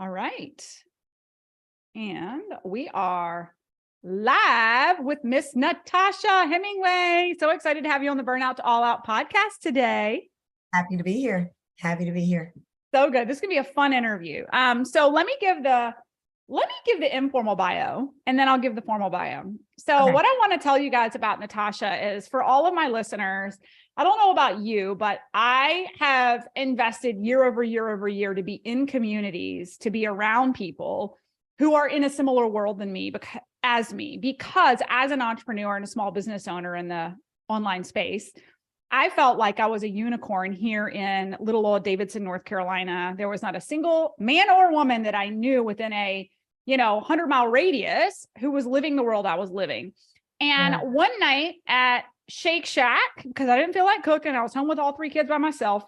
All right. And we are live with Miss Natasha Hemingway. So excited to have you on the Burnout to All Out podcast today. Happy to be here. Happy to be here. So good. This is gonna be a fun interview. So let me give the informal bio, and then I'll give the formal bio. So What I want to tell you guys about Natasha is, for all of my listeners, I don't know about you, but I have invested year over year to be in communities, to be around people who are in a similar world than me, because as an entrepreneur and a small business owner in the online space, I felt like I was a unicorn here in little old Davidson, North Carolina. There was not a single man or woman that I knew within a 100-mile radius who was living the world I was living. And one night at Shake Shack, because I didn't feel like cooking, I was home with all 3 kids by myself.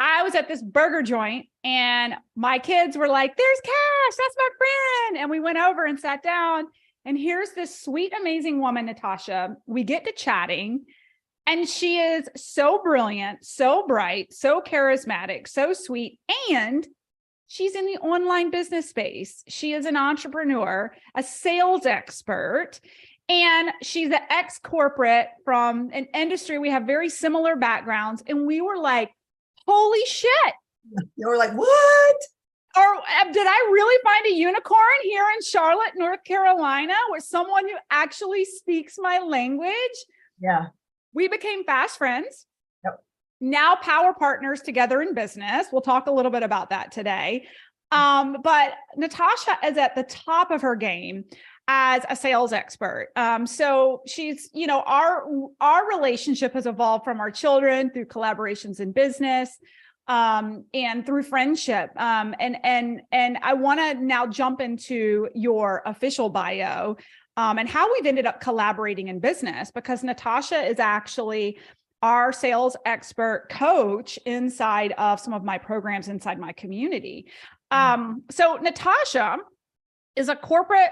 I was at this burger joint and my kids were like, "There's Cash, that's my friend." And we went over and sat down, and here's this sweet, amazing woman, Natasha. We get to chatting, and she is so brilliant, so bright, so charismatic, so sweet. And she's in the online business space. She is an entrepreneur, a sales expert, and she's an ex-corporate from an industry. We have very similar backgrounds. And we were like, holy shit. You were like, what? Or did I really find a unicorn here in Charlotte, North Carolina, with someone who actually speaks my language? Yeah. We became fast friends. Yep. Now power partners together in business. We'll talk a little bit about that today. But Natasha is at the top of her game as a sales expert. So she's, our relationship has evolved from our children through collaborations in business, and through friendship. And I want to now jump into your official bio, and how we've ended up collaborating in business, because Natasha is actually our sales expert coach inside of some of my programs inside my community. So Natasha is a corporate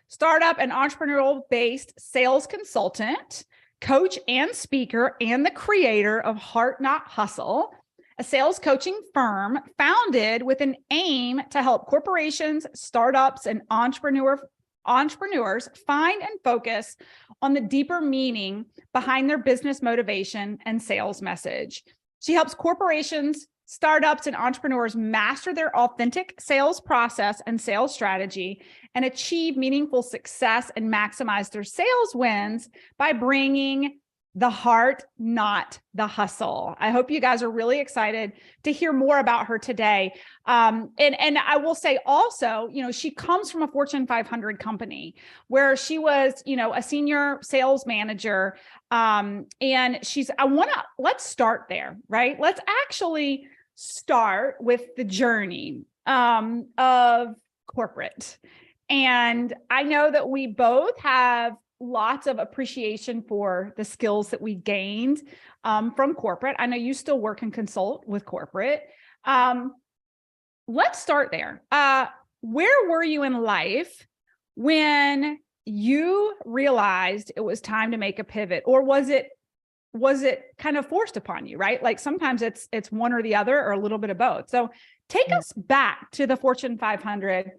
startup and entrepreneurial based sales consultant, coach, and speaker, and the creator of Heart Not Hustle, a sales coaching firm founded with an aim to help corporations, startups, and entrepreneurs find and focus on the deeper meaning behind their business motivation and sales message. She helps corporations, startups, and entrepreneurs master their authentic sales process and sales strategy and achieve meaningful success and maximize their sales wins by bringing the heart, not the hustle. I hope you guys are really excited to hear more about her today. And I will say also, she comes from a Fortune 500 company where she was, a senior sales manager. And let's start there, right? Let's actually start with the journey of corporate. And I know that we both have lots of appreciation for the skills that we gained from corporate. I know you still work and consult with corporate. Let's start there. Where were you in life when you realized it was time to make a pivot, or was it kind of forced upon you, right? Like sometimes it's one or the other, or a little bit of both. So take us back to the Fortune 500,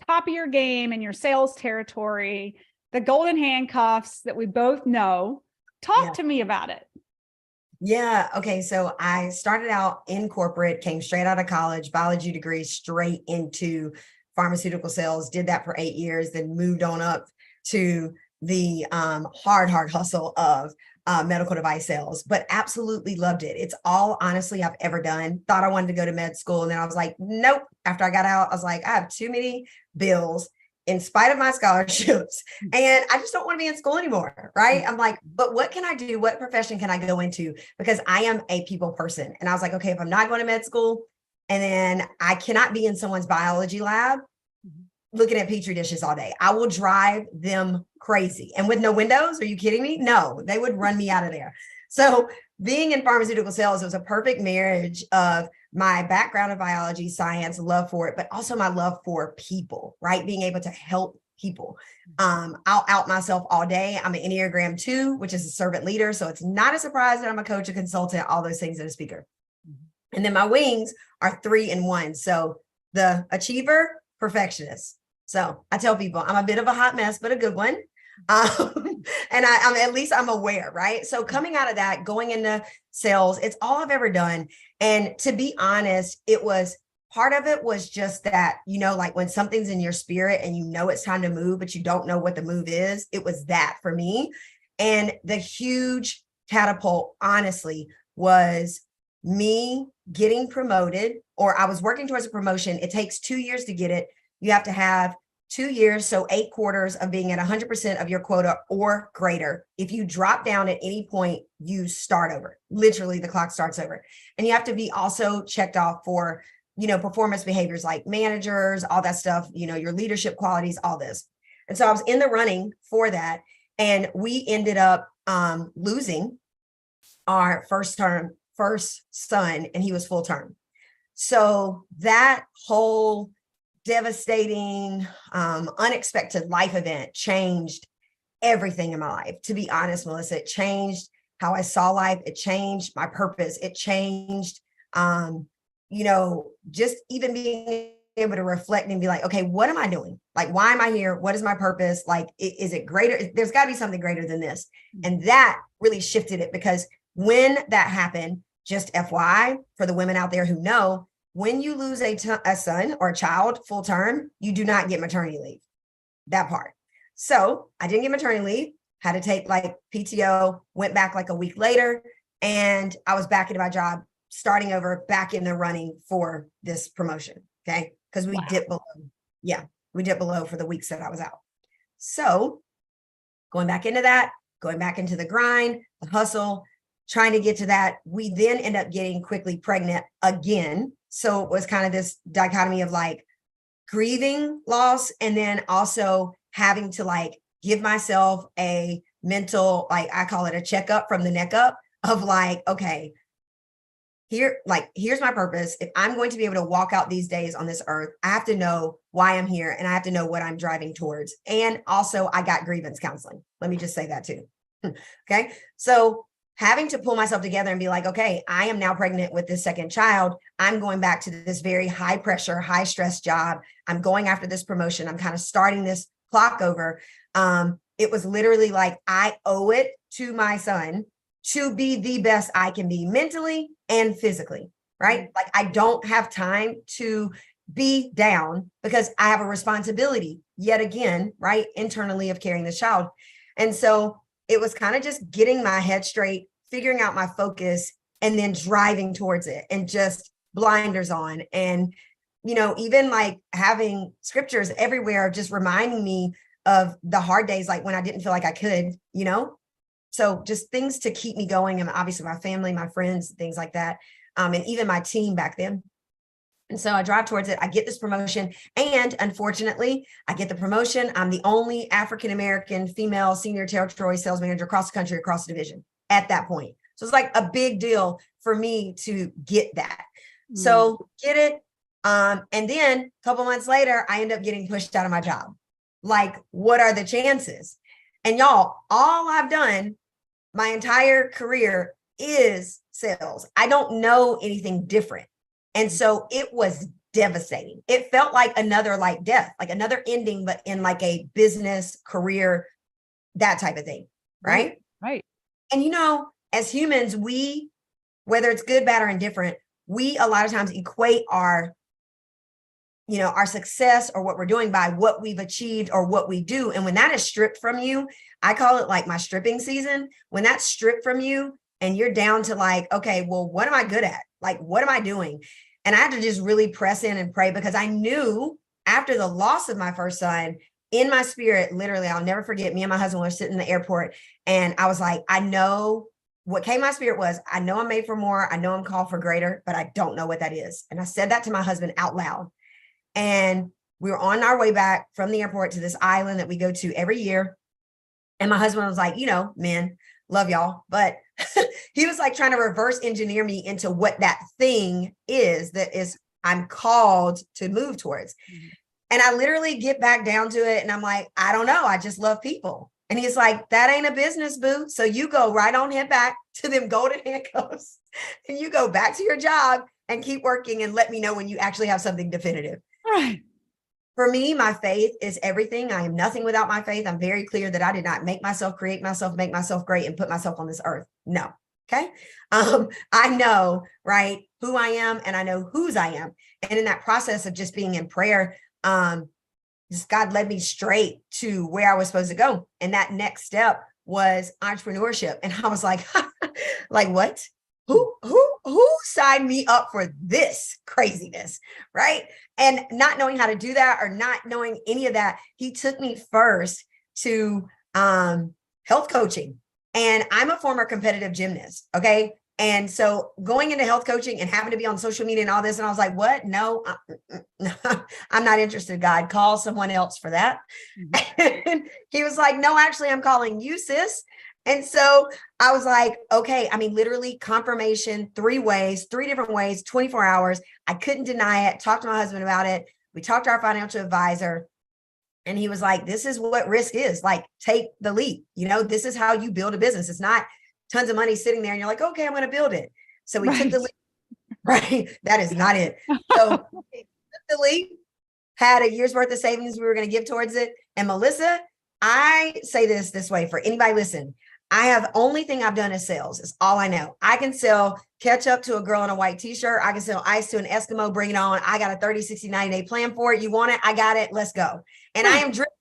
top of your game in your sales territory, the golden handcuffs that we both know. Talk to me about it. Yeah. Okay. So I started out in corporate, came straight out of college, biology degree, straight into pharmaceutical sales, did that for 8 years, then moved on up to the hard hustle of medical device sales, but absolutely loved it. It's all honestly I've ever done. Thought I wanted to go to med school. And then I was like, nope. After I got out, I was like, I have too many bills in spite of my scholarships, and I just don't want to be in school anymore. Right. I'm like, but what can I do? What profession can I go into? Because I am a people person. And I was like, okay, if I'm not going to med school, and then I cannot be in someone's biology lab looking at Petri dishes all day, I will drive them crazy. And with no windows, are you kidding me? No, they would run me out of there. So being in pharmaceutical sales, it was a perfect marriage of my background of biology, science, love for it, but also my love for people, right? Being able to help people. I'll out myself all day. I'm an Enneagram 2, which is a servant leader. So it's not a surprise that I'm a coach, a consultant, all those things, and a speaker. And then my wings are 3 and 1. So the achiever, perfectionist. So I tell people I'm a bit of a hot mess, but a good one. And I'm at least I'm aware, right? So coming out of that, going into sales, it's all I've ever done. And to be honest, it was part of it was just that, like when something's in your spirit and it's time to move, but you don't know what the move is, it was that for me. And the huge catapult, honestly, was me getting promoted, or I was working towards a promotion. It takes 2 years to get it. You have to have 2 years, so 8 quarters of being at 100% of your quota or greater. If you drop down at any point, you start over. Literally, the clock starts over. And you have to be also checked off for, performance behaviors like managers, all that stuff, your leadership qualities, all this. And so I was in the running for that. And we ended up losing our first son, and he was full term. So that whole devastating, unexpected life event changed everything in my life. To be honest, Melissa, it changed how I saw life. It changed my purpose. It changed, just even being able to reflect and be like, okay, what am I doing? Like, why am I here? What is my purpose? Like, is it greater? There's got to be something greater than this. And that really shifted it, because when that happened, just FYI, for the women out there who know, when you lose a son or a child full term, you do not get maternity leave, that part. So I didn't get maternity leave, had to take like PTO, went back like a week later, and I was back into my job, starting over, back in the running for this promotion. Okay. Because we dipped below. Yeah. We dipped below for the weeks that I was out. So going back into that, going back into the grind, the hustle, trying to get to that. We then end up getting quickly pregnant again. So it was kind of this dichotomy of like grieving loss, and then also having to like give myself a mental, like I call it a checkup from the neck up, of like, okay, here's my purpose. If I'm going to be able to walk out these days on this earth, I have to know why I'm here, and I have to know what I'm driving towards. And also I got grievance counseling. Let me just say that too. Okay. So having to pull myself together and be like, okay, I am now pregnant with this second child. I'm going back to this very high pressure, high stress job. I'm going after this promotion. I'm kind of starting this clock over. It was literally like, I owe it to my son to be the best I can be mentally and physically, right? Like I don't have time to be down, because I have a responsibility yet again, right? Internally, of carrying this child. And so it was kind of just getting my head straight, figuring out my focus, and then driving towards it, and just blinders on. And, even like having scriptures everywhere, just reminding me of the hard days, like when I didn't feel like I could, so just things to keep me going. And obviously my family, my friends, things like that. And even my team back then. And so I drive towards it. I get this promotion, and unfortunately, I get the promotion. I'm the only African-American female senior territory sales manager across the country, across the division at that point. So it's like a big deal for me to get that. So get it. And then a couple months later, I end up getting pushed out of my job. Like, what are the chances? And y'all, all I've done my entire career is sales. I don't know anything different. And so it was devastating. It felt like another like death, like another ending, but in like a business career, that type of thing. Right. Right. And, as humans, we, whether it's good, bad, or indifferent, we a lot of times equate our success or what we're doing by what we've achieved or what we do. And when that is stripped from you, I call it like my stripping season. When that's stripped from you and you're down to like, okay, well, what am I good at? Like, what am I doing? And I had to just really press in and pray, because I knew after the loss of my first son, in my spirit, literally, I'll never forget, me and my husband were sitting in the airport, and I was like, I know what came to my spirit was, I know I'm made for more. I know I'm called for greater, but I don't know what that is. And I said that to my husband out loud. And we were on our way back from the airport to this island that we go to every year. And my husband was like, men, love y'all. But he was like trying to reverse engineer me into what that thing is that is I'm called to move towards. Mm-hmm. And I literally get back down to it. And I'm like, I don't know. I just love people. And he's like, that ain't a business, boo. So you go right on head back to them golden handcuffs and you go back to your job and keep working and let me know when you actually have something definitive. Right. For me, my faith is everything. I am nothing without my faith. I'm very clear that I did not make myself, create myself, make myself great, and put myself on this earth. No. Okay. I know, right, who I am, and I know whose I am. And in that process of just being in prayer, just God led me straight to where I was supposed to go. And that next step was entrepreneurship. And I was like, like what? Who signed me up for this craziness? Right. And not knowing how to do that or not knowing any of that, he took me first to health coaching. And I'm a former competitive gymnast. Okay. And so going into health coaching and having to be on social media and all this, and I was like, what? No, I'm not interested, God. Call someone else for that. Mm-hmm. And he was like, no, actually, I'm calling you, sis. And so I was like, okay, I mean, literally confirmation, 3 ways, 3 different ways, 24 hours. I couldn't deny it. Talked to my husband about it. We talked to our financial advisor. And he was like, this is what risk is. Like, take the leap. You know, this is how you build a business. It's not tons of money sitting there and you're like, okay, I'm going to build it. So we took the leap. Right. That is not it. So we took the leap, had a year's worth of savings we were going to give towards it. And Melissa, I say this way for anybody listen. I have only thing I've done is sales. It's all I know. I can sell ketchup to a girl in a white t-shirt. I can sell ice to an Eskimo. Bring it on. I got a 30, 60, 90-day plan for it. You want it? I got it. Let's go. And I am driven.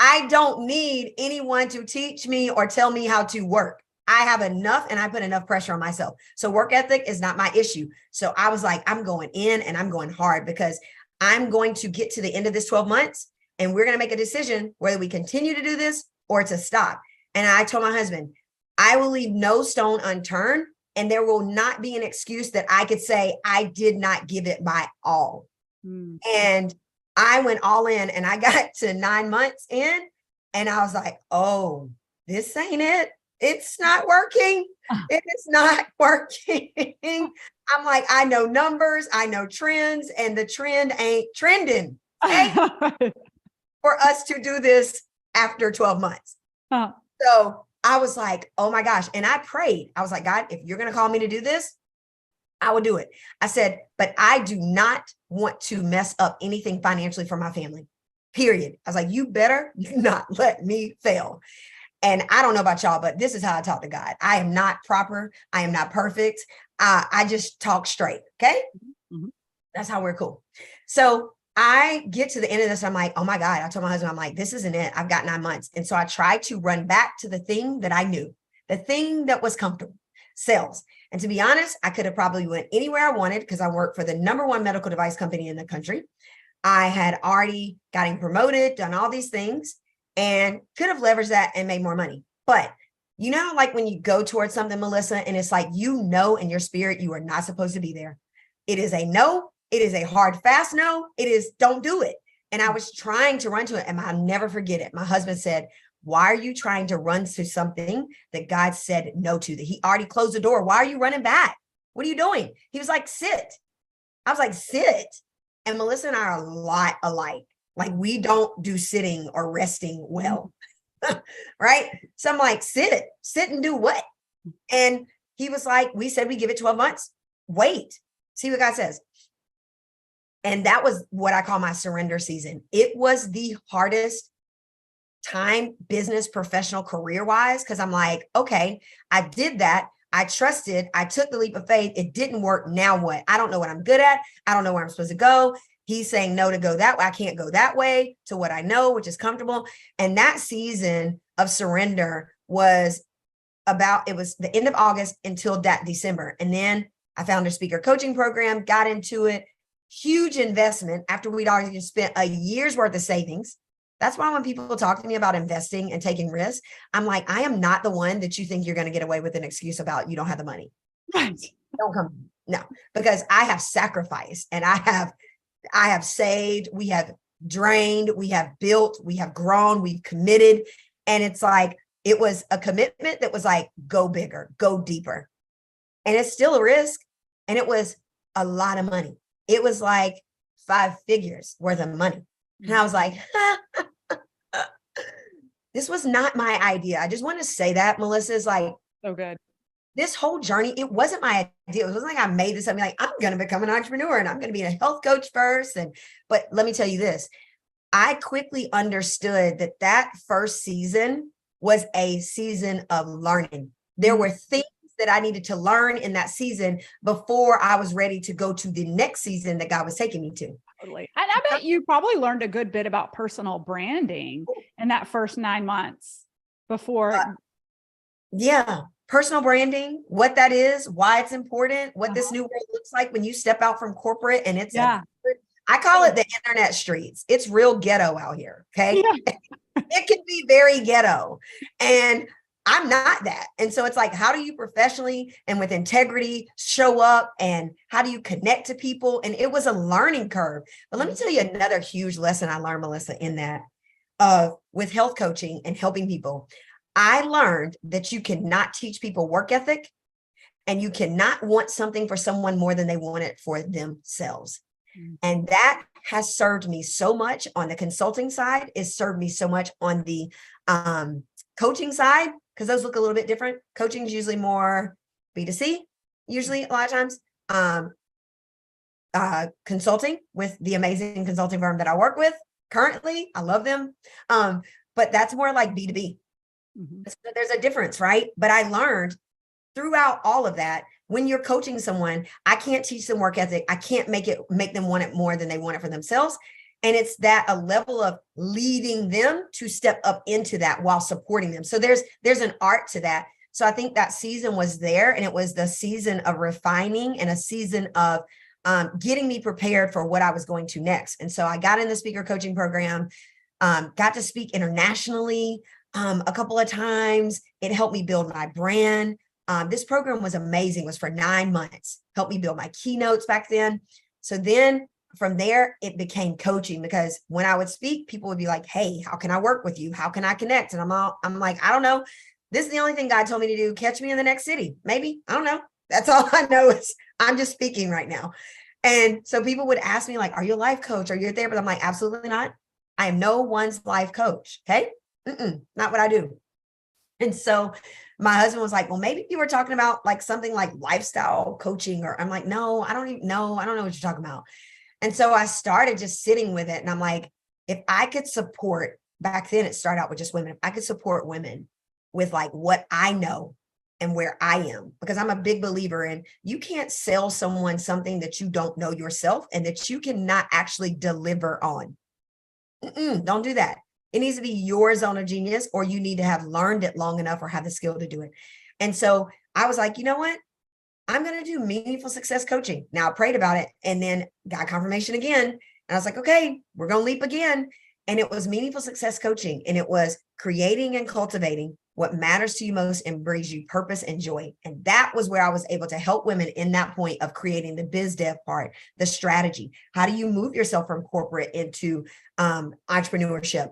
I don't need anyone to teach me or tell me how to work. I have enough and I put enough pressure on myself. So work ethic is not my issue. So I was like, I'm going in and I'm going hard because I'm going to get to the end of this 12 months and we're going to make a decision whether we continue to do this or to stop. And I told my husband, I will leave no stone unturned and there will not be an excuse that I could say I did not give it my all. And I went all in and I got to 9 months in and I was like, oh, this ain't it. It's not working. It is not working. I'm like, I know numbers, I know trends, and the trend ain't trending. Okay? For us to do this after 12 months. Huh. So I was like, oh my gosh. And I prayed. I was like, God, if you're going to call me to do this, I will do it. I said, but I do not want to mess up anything financially for my family, period. I was like, you better not let me fail. And I don't know about y'all, but this is how I talk to God. I am not proper. I am not perfect. I just talk straight. Okay. Mm-hmm. That's how we're cool. So I get to the end of this. I'm like, oh my God. I told my husband, I'm like, this isn't it. I've got 9 months. And so I tried to run back to the thing that I knew, the thing that was comfortable, sales. And to be honest, I could have probably went anywhere I wanted because I work for the #1 medical device company in the country. I had already gotten promoted, done all these things, and could have leveraged that and made more money. But you know, like when you go towards something, Melissa, and it's like, you know, in your spirit, you are not supposed to be there. It is a no. It is a hard, fast no. It is don't do it. And I was trying to run to it and I'll never forget it. My husband said, why are you trying to run to something that God said no to, that he already closed the door? Why are you running back? What are you doing? He was like, sit. I was like, sit. And Melissa and I are a lot alike. Like we don't do sitting or resting well. Right. So I'm like, sit and do what? And he was like, we said we give it 12 months. Wait, see what God says. And that was what I call my surrender season. It was the hardest time, business, professional, career-wise, because I'm like, okay, I did that. I trusted. I took the leap of faith. It didn't work. Now what? I don't know what I'm good at. I don't know where I'm supposed to go. He's saying no to go that way. I can't go that way to what I know, which is comfortable. And that season of surrender was it was the end of August until that December. And then I found a speaker coaching program, got into it. Huge investment after we'd already spent a year's worth of savings. That's why when people talk to me about investing and taking risks, I'm like, I am not the one that you think you're going to get away with an excuse about you don't have the money. Right. Don't come. No, because I have sacrificed and I have saved, we have drained, we have built, we have grown, we've committed. And it's like, it was a commitment that was like, go bigger, go deeper. And it's still a risk. And it was a lot of money. It was like 5 figures worth of money. And I was like, this was not my idea. I just want to say that, Melissa, is like, so good. this whole journey, it wasn't my idea. It wasn't like I made this up. Like, I'm going to become an entrepreneur and I'm going to be a health coach first. But let me tell you this, I quickly understood that that first season was a season of learning. There were things that I needed to learn in that season before I was ready to go to the next season that God was taking me to. Totally. And I bet you probably learned a good bit about personal branding in that first 9 months before. Yeah. Personal branding, what that is, why it's important, what this new world looks like when you step out from corporate and it's I call it the internet streets. It's real ghetto out here. Okay. Yeah. It can be very ghetto. And I'm not that. And so it's like, how do you professionally and with integrity show up, and how do you connect to people? And it was a learning curve. But let me tell you another huge lesson I learned, Melissa, in that with health coaching and helping people. I learned that you cannot teach people work ethic, and you cannot want something for someone more than they want it for themselves. And that has served me so much on the consulting side. It's served me so much on the coaching side, because those look a little bit different. Coaching is usually more B2C, usually a lot of times. Consulting with the amazing consulting firm that I work with currently. I love them. But that's more like B2B. So there's a difference, right? But I learned throughout all of that, when you're coaching someone, I can't teach them work ethic. I can't make them want it more than they want it for themselves. And it's that a level of leading them to step up into that while supporting them. So there's an art to that. So I think that season was there, and it was the season of refining and a season of getting me prepared for what I was going to next. And so I got in the speaker coaching program, got to speak internationally a couple of times. It helped me build my brand. This program was amazing. It was for 9 months, helped me build my keynotes back then. So then from there, it became coaching, because when I would speak, people would be like, hey, how can I work with you? How can I connect? And I'm like, I don't know. This is the only thing God told me to do. Catch me in the next city. Maybe. I don't know. That's all I know is I'm just speaking right now. And so people would ask me like, are you a life coach? Are you a therapist? I'm like, absolutely not. I am no one's life coach. Okay. Not what I do. And so my husband was like, well, maybe you were talking about like something like lifestyle coaching, or I'm like, no, I don't even know. I don't know what you're talking about. And so I started just sitting with it. And I'm like, if I could support, back then it started out with just women. If I could support women with like what I know and where I am, because I'm a big believer in, you can't sell someone something that you don't know yourself and that you cannot actually deliver on. Don't do that. It needs to be your zone of genius, or you need to have learned it long enough or have the skill to do it. And so I was like, you know what? I'm going to do meaningful success coaching. Now I prayed about it and then got confirmation again. And I was like, okay, we're going to leap again. And it was meaningful success coaching. And it was creating and cultivating what matters to you most and brings you purpose and joy. And that was where I was able to help women in that point of creating the biz dev part, the strategy. How do you move yourself from corporate into entrepreneurship?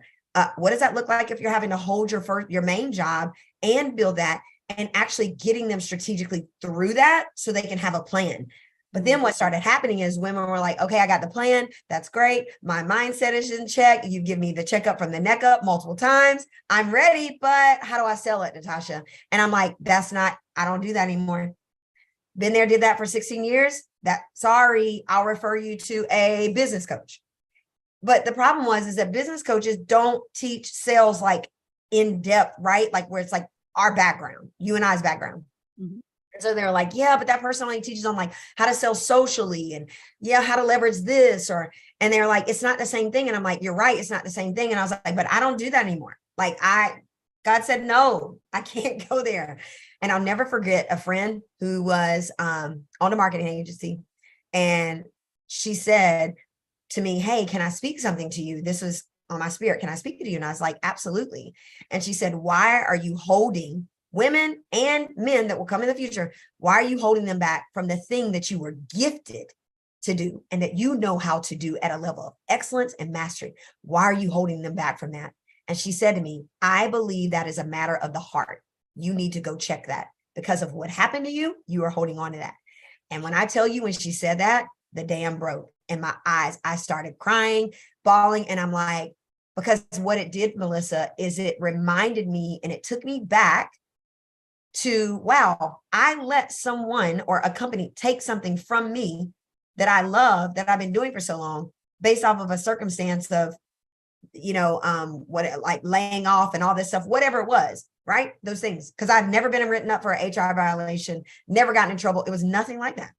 What does that look like if you're having to hold your main job and build that, and actually getting them strategically through that so they can have a plan? But then what started happening is women were like, okay, I got the plan. That's great. My mindset is in check. You give me the checkup from the neck up multiple times. I'm ready, but how do I sell it, Natasha? And I'm like, I don't do that anymore. Been there, did that for 16 years. Sorry, I'll refer you to a business coach. But the problem is that business coaches don't teach sales like in depth, right? Like where it's like our background, you and I's background. And so they're like, yeah, but that person only teaches on like how to sell socially and how to leverage this, and they're like, it's not the same thing. And I'm like, you're right. It's not the same thing. And I was like, but I don't do that anymore. Like God said, no, I can't go there. And I'll never forget a friend who was on a marketing agency. And she said to me, hey, can I speak something to you? This was on my spirit. Can I speak to you? And I was like, absolutely. And she said, why are you holding women and men that will come in the future? Why are you holding them back from the thing that you were gifted to do and that you know how to do at a level of excellence and mastery? Why are you holding them back from that? And she said to me, I believe that is a matter of the heart. You need to go check that, because of what happened to you, you are holding on to that. And when I tell you, when she said that, the dam broke in my eyes. I started crying, bawling, and I'm like, because what it did, Melissa, is it reminded me and it took me back to, wow, I let someone or a company take something from me that I love, that I've been doing for so long, based off of a circumstance of, what, like laying off and all this stuff, whatever it was, right? Those things. Cause I've never been written up for an HR violation, never gotten in trouble. It was nothing like that.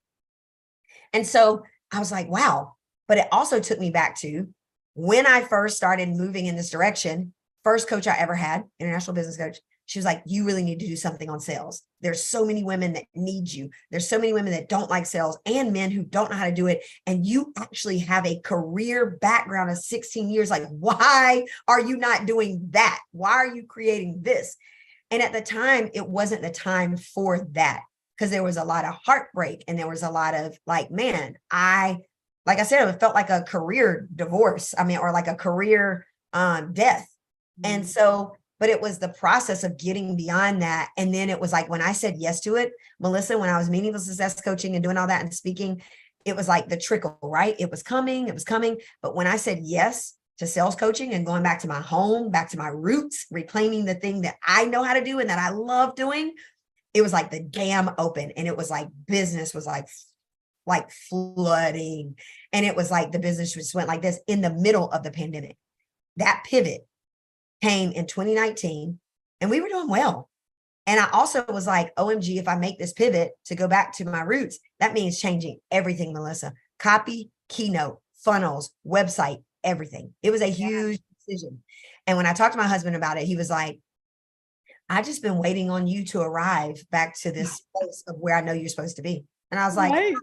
And so I was like, wow. But it also took me back to when I first started moving in this direction. First coach I ever had, international business coach, she was like, you really need to do something on sales. There's so many women that need you. There's so many women that don't like sales and men who don't know how to do it. And you actually have a career background of 16 years. Like, why are you not doing that? Why are you creating this? And at the time, it wasn't the time for that, because there was a lot of heartbreak and there was a lot of like, man, like I said, it felt like a career divorce. I mean, or like a career death. And so, but it was the process of getting beyond that. And then it was like, when I said yes to it, Melissa, when I was meaningful success coaching and doing all that and speaking, it was like the trickle, right? It was coming. But when I said yes to sales coaching and going back to my home, back to my roots, reclaiming the thing that I know how to do and that I love doing, it was like the dam open, and it was like business was like flooding. And it was like the business just went like this in the middle of the pandemic. That pivot came in 2019 and we were doing well. And I also was like, OMG, if I make this pivot to go back to my roots, that means changing everything, Melissa. Copy, keynote, funnels, website, everything. It was a huge decision. And when I talked to my husband about it, he was like, I just been waiting on you to arrive back to this place of where I know you're supposed to be. And I was like, Right.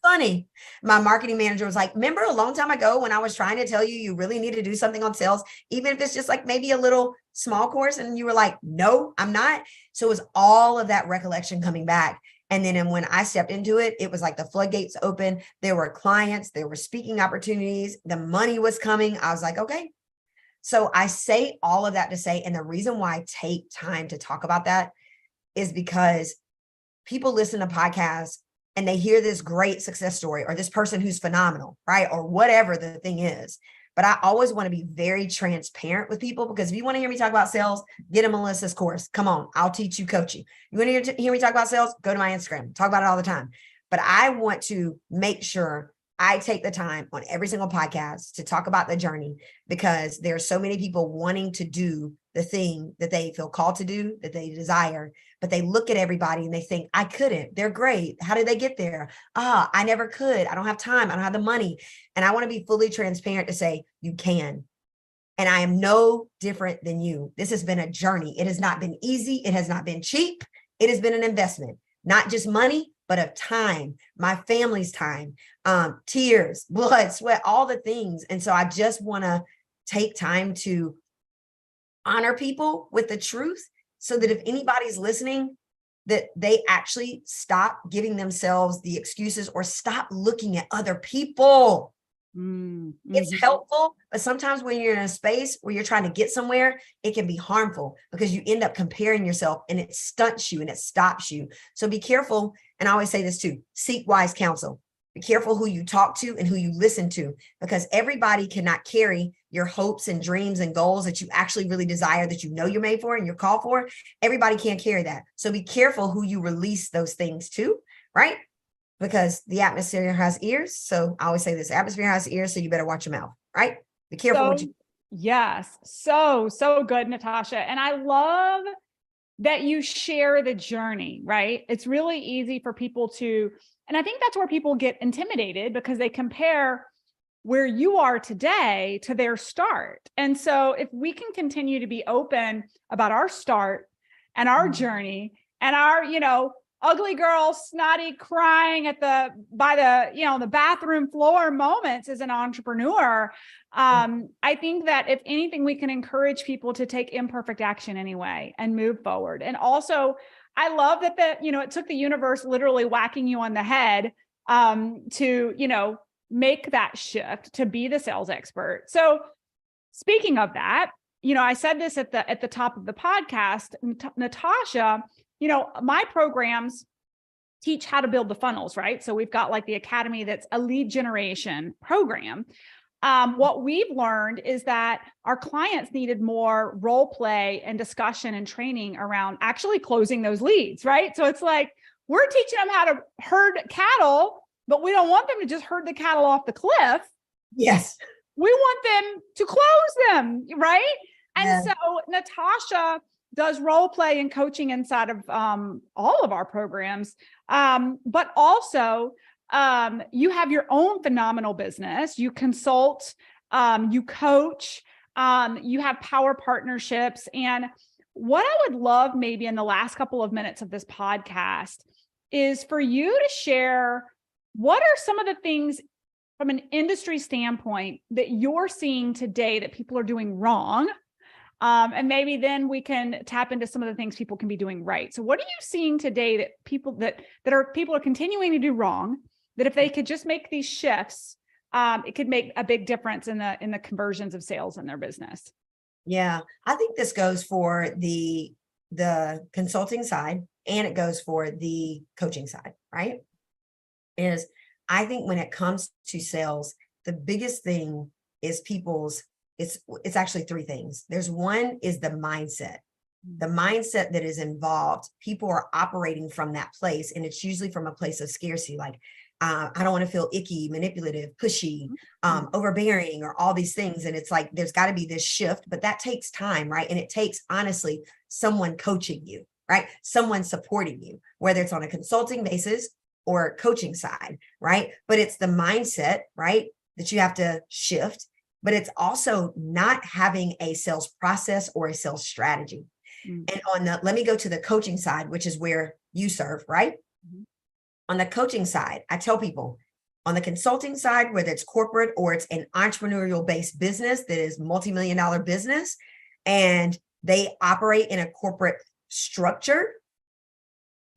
funny. My marketing manager was like, remember a long time ago when I was trying to tell you, you really need to do something on sales, even if it's just like maybe a little small course. And you were like, no, I'm not. So it was all of that recollection coming back. And then when I stepped into it, it was like the floodgates open. There were clients, there were speaking opportunities. The money was coming. I was like, okay. So I say all of that to say, and the reason why I take time to talk about that is because people listen to podcasts and they hear this great success story or this person who's phenomenal, right? Or whatever the thing is. But I always want to be very transparent with people, because if you want to hear me talk about sales, get a Melissa's course. Come on, I'll teach you coaching. You want to hear me talk about sales? Go to my Instagram, talk about it all the time. But I want to make sure I take the time on every single podcast to talk about the journey, because there are so many people wanting to do the thing that they feel called to do, that they desire, but they look at everybody and they think, I couldn't, they're great. How did they get there? I never could. I don't have time. I don't have the money. And I want to be fully transparent to say, you can. And I am no different than you. This has been a journey. It has not been easy. It has not been cheap. It has been an investment, not just money, but of time, my family's time, tears, blood, sweat, all the things. And so I just want to take time to honor people with the truth, so that if anybody's listening, that they actually stop giving themselves the excuses or stop looking at other people. Mm-hmm. It's helpful, but sometimes when you're in a space where you're trying to get somewhere, it can be harmful, because you end up comparing yourself and it stunts you and it stops you. So be careful. And I always say this too, seek wise counsel. Be careful who you talk to and who you listen to, because everybody cannot carry your hopes and dreams and goals that you actually really desire, that you know you're made for and you're called for. Everybody can't carry that. So be careful who you release those things to, right? Because the atmosphere has ears. So I always say this, atmosphere has ears, so you better watch your mouth, right? Be careful what you. Yes. So good, Natasha. And I love that you share the journey, right? It's really easy for people to, and I think that's where people get intimidated, because they compare where you are today to their start. And so if we can continue to be open about our start and our journey and our, ugly girl, snotty, crying by the bathroom floor moments as an entrepreneur. I think that if anything, we can encourage people to take imperfect action anyway and move forward. And also, I love that it took the universe literally whacking you on the head to make that shift to be the sales expert. So speaking of that, I said this at the top of the podcast, Natasha, my programs teach how to build the funnels, right? So we've got like the academy that's a lead generation program. what we've learned is that our clients needed more role play and discussion and training around actually closing those leads, right? So it's like, we're teaching them how to herd cattle, but we don't want them to just herd the cattle off the cliff. Yes. We want them to close them, right? And Yeah. so Natasha does role play and coaching inside of all of our programs, but also you have your own phenomenal business. You consult, you coach, you have power partnerships. And what I would love maybe in the last couple of minutes of this podcast is for you to share what are some of the things from an industry standpoint that you're seeing today that people are doing wrong. And maybe then we can tap into some of the things people can be doing right. So what are you seeing today that people are continuing to do wrong, that if they could just make these shifts, it could make a big difference in the conversions of sales in their business? Yeah, I think this goes for the consulting side and it goes for the coaching side, right? I think when it comes to sales, the biggest thing is it's actually three things. There's one is the mindset that is involved. People are operating from that place, and it's usually from a place of scarcity. Like, I don't want to feel icky, manipulative, pushy, overbearing, or all these things. And it's like, there's got to be this shift, but that takes time, right? And it takes, honestly, someone coaching you, right? Someone supporting you, whether it's on a consulting basis or coaching side, right? But it's the mindset, right, that you have to shift. But it's also not having a sales process or a sales strategy. And let me go to the coaching side, which is where you serve, right? On the coaching side, I tell people on the consulting side, whether it's corporate or it's an entrepreneurial based business that is multi-million-dollar business, and they operate in a corporate structure,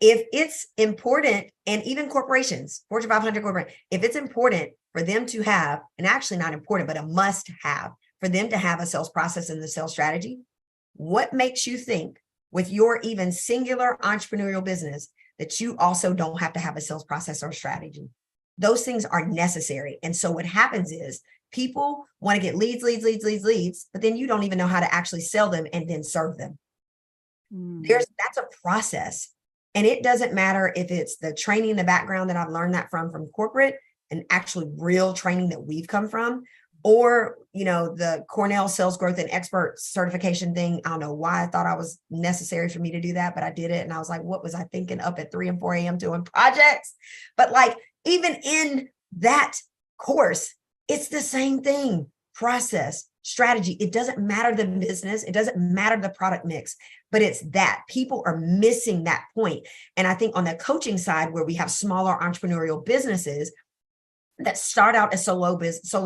if it's important, and even corporations, Fortune 500 corporate, if it's important for them to have, and actually not important, but a must have for them to have a sales process and the sales strategy, what makes you think with your even singular entrepreneurial business that you also don't have to have a sales process or strategy? Those things are necessary. And so what happens is people want to get leads, but then you don't even know how to actually sell them and then serve them. That's a process. And it doesn't matter if it's the training in the background that I've learned that from corporate and actually real training that we've come from, or, the Cornell Sales Growth and Expert certification thing. I don't know why I thought I was necessary for me to do that, but I did it. And I was like, what was I thinking up at 3 and 4 a.m. doing projects? But like, even in that course, it's the same thing. Process, strategy. It doesn't matter the business. It doesn't matter the product mix, but it's that people are missing that point. And I think on the coaching side, where we have smaller entrepreneurial businesses that start out as solo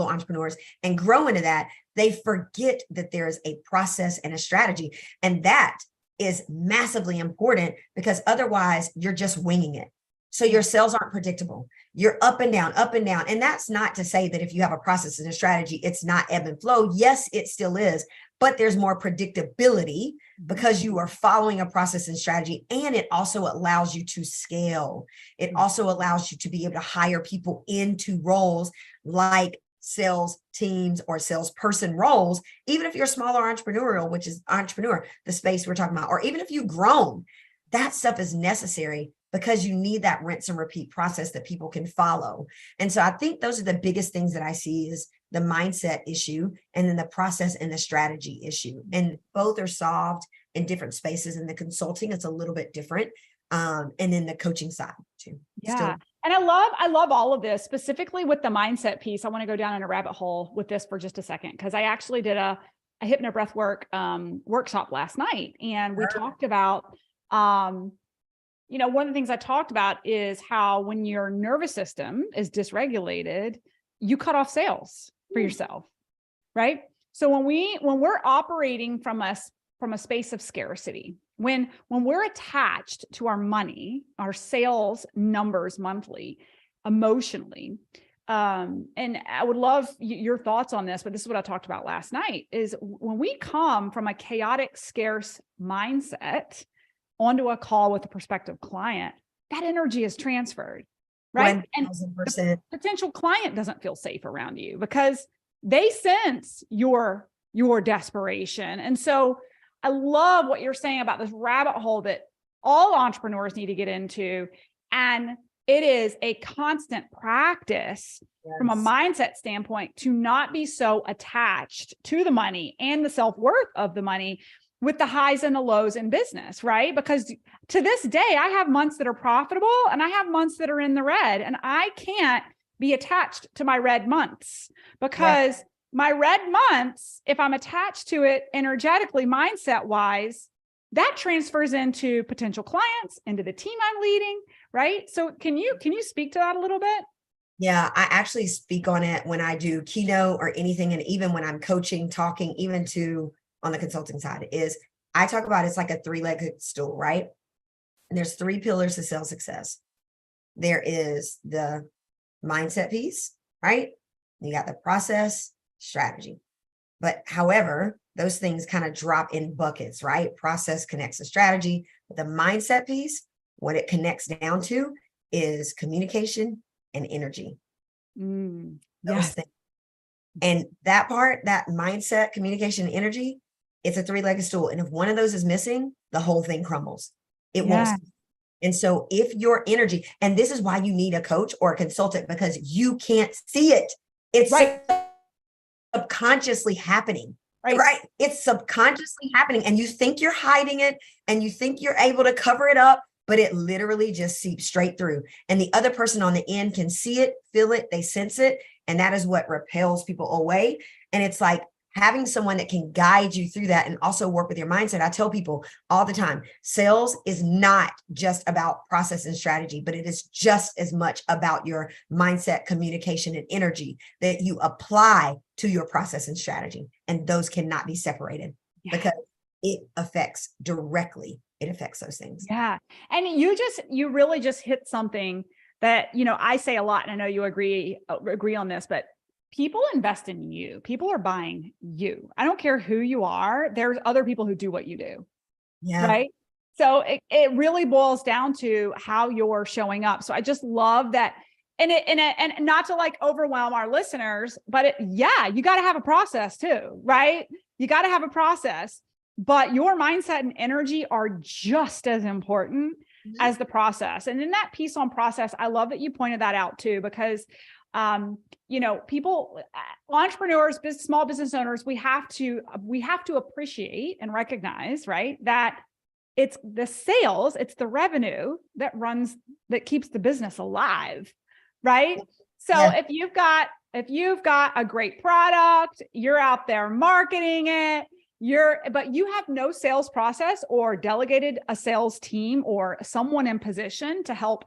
entrepreneurs and grow into that, they forget that there's a process and a strategy. And that is massively important, because otherwise you're just winging it. So your sales aren't predictable. You're up and down, up and down. And that's not to say that if you have a process and a strategy, it's not ebb and flow. Yes, it still is, but there's more predictability because you are following a process and strategy. And it also allows you to scale. It also allows you to be able to hire people into roles like sales teams or salesperson roles, even if you're smaller entrepreneurial, which is entrepreneur, the space we're talking about, or even if you've grown, that stuff is necessary, because you need that rinse and repeat process that people can follow. And so I think those are the biggest things that I see is the mindset issue and then the process and the strategy issue. And both are solved in different spaces. In the consulting, it's a little bit different. And then the coaching side too. Yeah. And I love all of this, specifically with the mindset piece. I want to go down in a rabbit hole with this for just a second, because I actually did a hypnobreathwork workshop last night. And we talked about, one of the things I talked about is how when your nervous system is dysregulated, you cut off sales for yourself, right? So when we're operating from a space of scarcity, when we're attached to our money, our sales numbers monthly, emotionally, and I would love your thoughts on this, but this is what I talked about last night, is when we come from a chaotic, scarce mindset onto a call with a prospective client, that energy is transferred, right? 1000%. And the potential client doesn't feel safe around you because they sense your desperation. And so I love what you're saying about this rabbit hole that all entrepreneurs need to get into. And it is a constant practice from a mindset standpoint to not be so attached to the money and the self-worth of the money with the highs and the lows in business, right? Because to this day, I have months that are profitable and I have months that are in the red, and I can't be attached to my red months because my red months, if I'm attached to it energetically, mindset wise, that transfers into potential clients, into the team I'm leading, right? So can you speak to that a little bit? Yeah, I actually speak on it when I do keynote or anything. And even when I'm coaching, talking, even to on the consulting side, is I talk about it's like a three-legged stool, right? And there's three pillars to sales success. There is the mindset piece, right? You got the process, strategy. But however, those things kind of drop in buckets, right? Process connects to strategy. But the mindset piece, what it connects down to is communication and energy. Those things. And that part, that mindset, communication, and energy, it's a three-legged stool. And if one of those is missing, the whole thing crumbles. It won't. And so if your energy, and this is why you need a coach or a consultant, because you can't see it. It's subconsciously happening. Right. It's subconsciously happening. And you think you're hiding it and you think you're able to cover it up, but it literally just seeps straight through. And the other person on the end can see it, feel it, they sense it. And that is what repels people away. And it's like having someone that can guide you through that and also work with your mindset. I tell people all the time, sales is not just about process and strategy, but it is just as much about your mindset, communication, and energy that you apply to your process and strategy. And those cannot be separated because it affects directly. It affects those things. Yeah. And you really just hit something that, I say a lot, and I know you agree on this, but people invest in you. People are buying you. I don't care who you are. There's other people who do what you do. Yeah. Right. So it really boils down to how you're showing up. So I just love that. And not to like overwhelm our listeners, but you got to have a process too, right? You got to have a process, but your mindset and energy are just as important as the process. And in that piece on process, I love that you pointed that out too, because people, entrepreneurs, small business owners, we have to appreciate and recognize, right, that it's the sales, it's the revenue that keeps the business alive, right? So if you've got a great product, you're out there marketing it, but you have no sales process or delegated a sales team or someone in position to help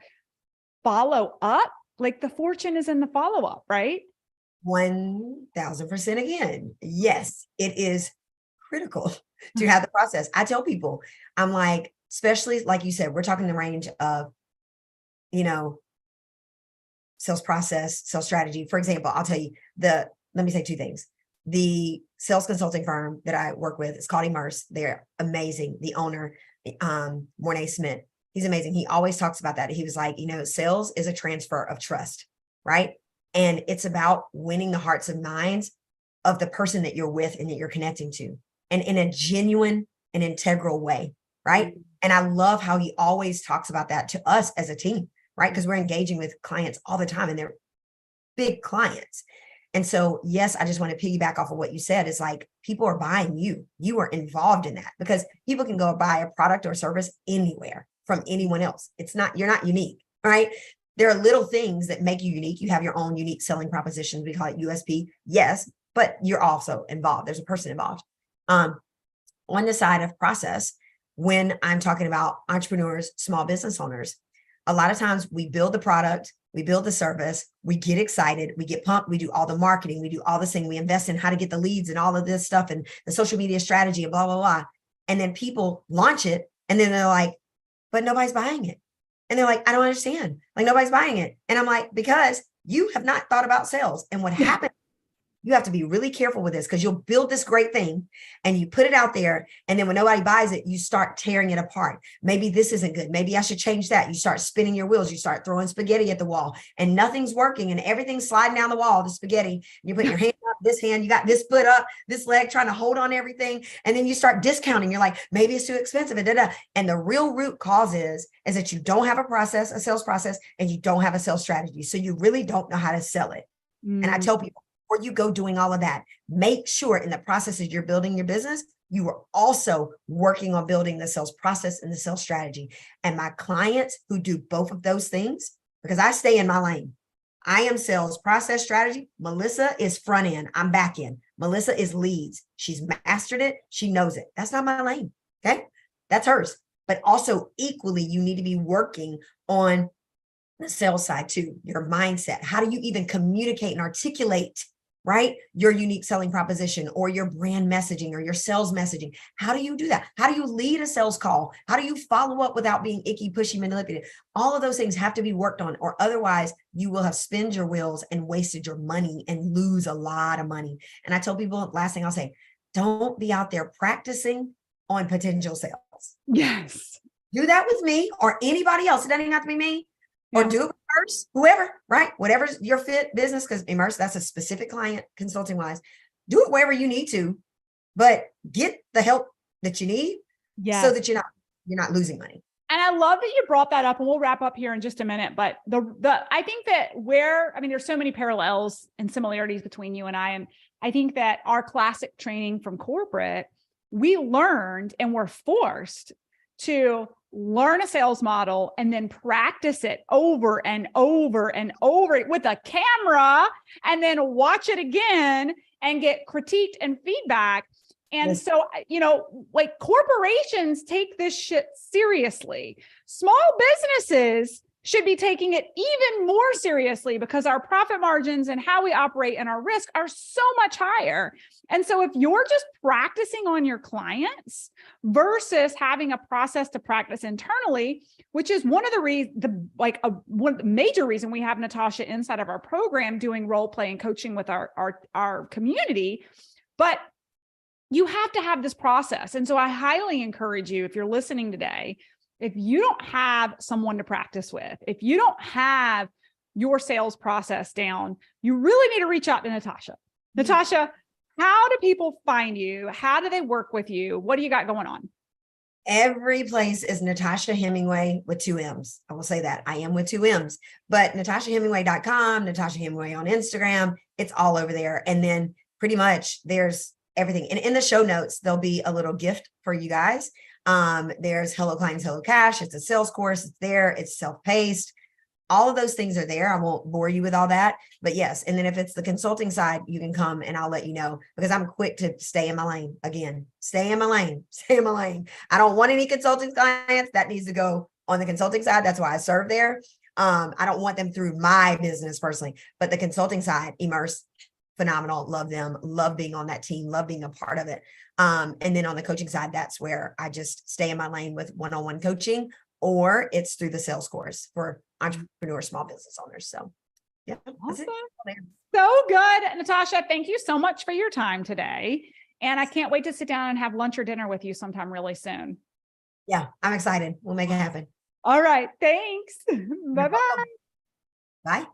follow up, like the fortune is in the follow-up, right? 1000% again. Yes, it is critical to have the process. I tell people, I'm like, especially like you said, we're talking the range of, sales process, sales strategy. For example, I'll tell you let me say two things. The sales consulting firm that I work with is called Immerse. They're amazing. The owner, Mornay Smith, he's amazing. He always talks about that. He was like, sales is a transfer of trust, right? And it's about winning the hearts and minds of the person that you're with and that you're connecting to, and in a genuine and integral way, right? And I love how he always talks about that to us as a team, right? Because we're engaging with clients all the time and they're big clients. And so, yes, I just want to piggyback off of what you said. It's like people are buying you. You are involved in that because people can go buy a product or service anywhere from anyone else. You're not unique, right? There are little things that make you unique. You have your own unique selling propositions. We call it USP. Yes, but you're also involved. There's a person involved. On the side of process, when I'm talking about entrepreneurs, small business owners, a lot of times we build the product, we build the service, we get excited, we get pumped, we do all the marketing, we do all this thing, we invest in how to get the leads and all of this stuff and the social media strategy and blah, blah, blah. And then people launch it and then they're like, but nobody's buying it. And they're like, I don't understand. Like nobody's buying it. And I'm like, because you have not thought about sales. And what happened You have to be really careful with this because you'll build this great thing and you put it out there. And then when nobody buys it, you start tearing it apart. Maybe this isn't good. Maybe I should change that. You start spinning your wheels. You start throwing spaghetti at the wall and nothing's working and everything's sliding down the wall, the spaghetti. You put your hand up, this hand, you got this foot up, this leg trying to hold on everything. And then you start discounting. You're like, maybe it's too expensive. And the real root cause is that you don't have a sales process, and you don't have a sales strategy. So you really don't know how to sell it. And I tell people, before you go doing all of that, make sure in the process as you're building your business, you are also working on building the sales process and the sales strategy. And my clients who do both of those things, because I stay in my lane, I am sales process strategy. Melissa is front end. I'm back end. Melissa is leads. She's mastered it. She knows it. That's not my lane. Okay. That's hers. But also equally, you need to be working on the sales side too, your mindset. How do you even communicate and articulate, right, your unique selling proposition or your brand messaging or your sales messaging? How do you do that? How do you lead a sales call? How do you follow up without being icky, pushy, manipulative? All of those things have to be worked on, or otherwise you will have spinned your wheels and wasted your money and lose a lot of money. And I tell people, last thing I'll say, don't be out there practicing on potential sales. Yes. Do that with me or anybody else. It doesn't even have to be me. Or do it with Immerse, whoever, right? Whatever's your fit business, because Immerse, that's a specific client consulting wise. Do it wherever you need to, but get the help that you need so that you're not losing money. And I love that you brought that up, and we'll wrap up here in just a minute. But I think that there's so many parallels and similarities between you and I think that our classic training from corporate, we learned and were forced to learn a sales model and then practice it over and over and over with a camera, and then watch it again and get critiqued and feedback. And so, like, corporations take this shit seriously. Small businesses should be taking it even more seriously because our profit margins and how we operate and our risk are so much higher. And so if you're just practicing on your clients versus having a process to practice internally, which is one of the reasons, one major reason we have Natasha inside of our program doing role play and coaching with our community, but you have to have this process. And so I highly encourage you, if you're listening today, if you don't have someone to practice with, if you don't have your sales process down, you really need to reach out to Natasha. Natasha, how do people find you? How do they work with you? What do you got going on? Every place is Natasha Hemingway with 2 M's. I will say that I am with 2 M's, but NatashaHemingway.com, Natasha Hemingway on Instagram, it's all over there. And then pretty much there's everything. And in the show notes, there'll be a little gift for you guys. There's Hello Clients, Hello Cash. It's a sales course. It's there. It's self-paced. All of those things are there. I won't bore you with all that, but yes. And then if it's the consulting side, you can come and I'll let you know, because I'm quick to stay in my lane. Again, stay in my lane. I don't want any consulting clients. That needs to go on the consulting side. That's why I serve there. I don't want them through my business personally, but the consulting side, Immerse, phenomenal. Love them. Love being on that team. Love being a part of it. And then on the coaching side, that's where I just stay in my lane with one-on-one coaching, or it's through the sales course for entrepreneurs, small business owners. So yeah. Awesome. So good. Natasha, thank you so much for your time today. And I can't wait to sit down and have lunch or dinner with you sometime really soon. Yeah, I'm excited. We'll make it happen. All right. Thanks. Bye-bye. Bye.